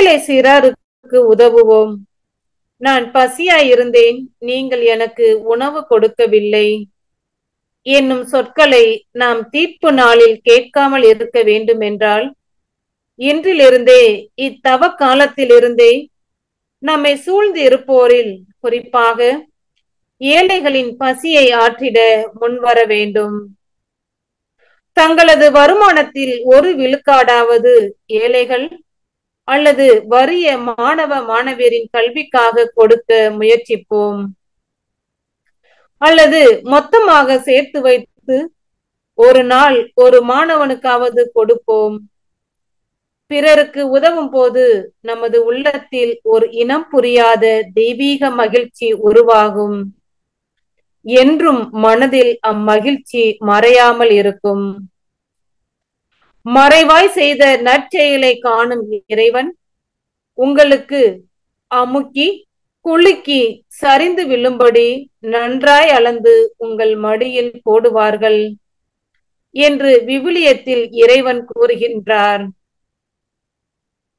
ஏழை சிறாருக்கு உதவுவோம். நான் பசியாயிருந்தேன், நீங்கள் எனக்கு உணவு கொடுக்கவில்லை என்னும் சொற்களை நாம் தீர்ப்பு நாளில் கேட்காமல் இருக்க வேண்டும் என்றால், இன்றிலிருந்தே, இத்தவ காலத்திலிருந்தே நம்மை சூழ்ந்து இருப்போரில் குறிப்பாக ஏழைகளின் பசியை ஆற்றிட முன்வர வேண்டும். தங்களது வருமானத்தில் ஒரு விழுக்காடாவது ஏழைகள் அல்லது வறிய மாணவ மாணவியரின் கல்விக்காக கொடுக்க முயற்சிப்போம். அல்லது மொத்தமாக சேர்த்து வைத்து ஒரு நாள் ஒரு மாணவனுக்காவது கொடுப்போம். பிறருக்கு உதவும் போது நமது உள்ளத்தில் ஒரு இனம் புரியாத தெய்வீக மகிழ்ச்சி உருவாகும். என்றும் மனதில் அம்மகிழ்ச்சி மறையாமல் இருக்கும். மறைவாய் செய்த நற்செயலை காணும் இறைவன் உங்களுக்கு அமுக்கி குலுக்கி சரிந்து விழும்படி நன்றாய் அளந்து உங்கள் மடியில் போடுவார்கள் என்று விவிலியத்தில் இறைவன் கூறுகின்றார்.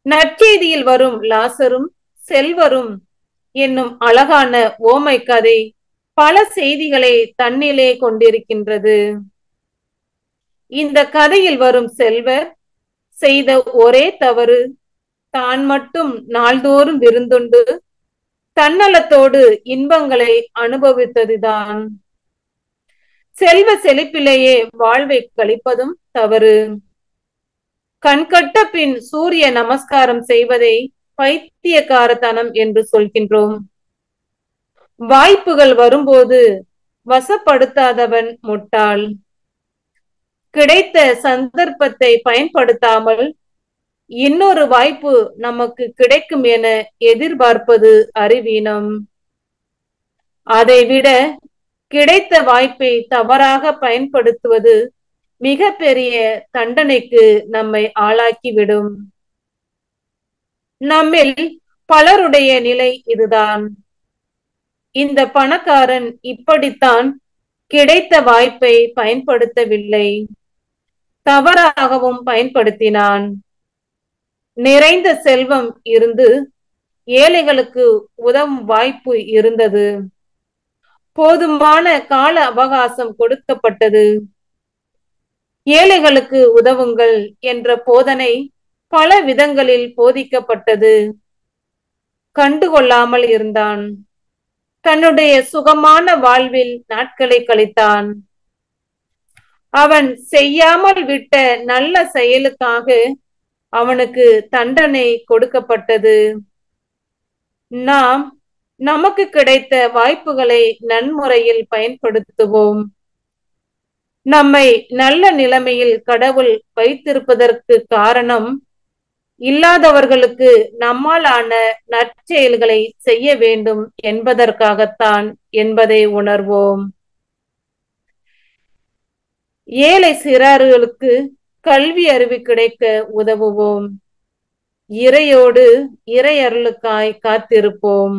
நற்செய்தியில் வரும் லாசரும் செல்வரும் என்னும் அழகான ஓமை கதை பல செய்திகளை தன்னிலே கொண்டிருக்கின்றது. இந்த கதையில் வரும் செல்வர் செய்த ஒரே தவறு தான் மட்டும் நாள்தோறும் விருந்துண்டு தன்னலத்தோடு இன்பங்களை அனுபவித்ததுதான். செல்வ செழிப்பிலேயே வாழ்வை கழிப்பதும் தவறு. கண்கட்ட பின் சூரிய நமஸ்காரம் செய்வதை பைத்தியக்காரத்தனம் என்று சொல்கின்றோம். வாய்ப்புகள் வரும்போது வசப்படுத்தாதவன் முட்டாள். கிடைத்த சந்தர்ப்பத்தை பயன்படுத்தாமல் இன்னொரு வாய்ப்பு நமக்கு கிடைக்கும் என எதிர்பார்ப்பது அறிவீனம். அதைவிட கிடைத்த வாய்ப்பை தவறாக பயன்படுத்துவது மிக பெரிய தண்டனைக்கு நம்மை ஆளாக்கிவிடும். நம்மில் பலருடைய நிலை இதுதான். இந்த பணக்காரன் இப்படித்தான் கிடைத்த வாய்ப்பை பயன்படுத்தவில்லை, தவறாகவும் பயன்படுத்தினான். நிறைந்த செல்வம் இருந்து ஏழைகளுக்கு உதவும் வாய்ப்பு இருந்தது. போதுமான கால அவகாசம் கொடுக்கப்பட்டது. ஏழைகளுக்கு உதவுங்கள் என்ற போதனை பல விதங்களில் போதிக்கப்பட்டது. கண்டுகொள்ளாமல் இருந்தான். தன்னுடைய சுகமான வாழ்வில் நாட்களை கழித்தான். அவன் செய்யாமல் விட்ட நல்ல செயலுக்காக அவனுக்கு தண்டனை கொடுக்கப்பட்டது. நாம் நமக்கு கிடைத்த வாய்ப்புகளை நன்முறையில் பயன்படுத்துவோம். நம்மை நல்ல நிலைமையில் கடவுள் வைத்திருப்பதற்கு காரணம் இல்லாதவர்களுக்கு நம்மால் ஆன நற்செயல்களை செய்ய வேண்டும் என்பதற்காகத்தான் என்பதை உணர்வோம். ஏழை சிறார்களுக்கு கல்வி அறிவு கிடைக்க உதவுவோம். இறையோடு இறை அருளுக்காய் காத்திருப்போம்.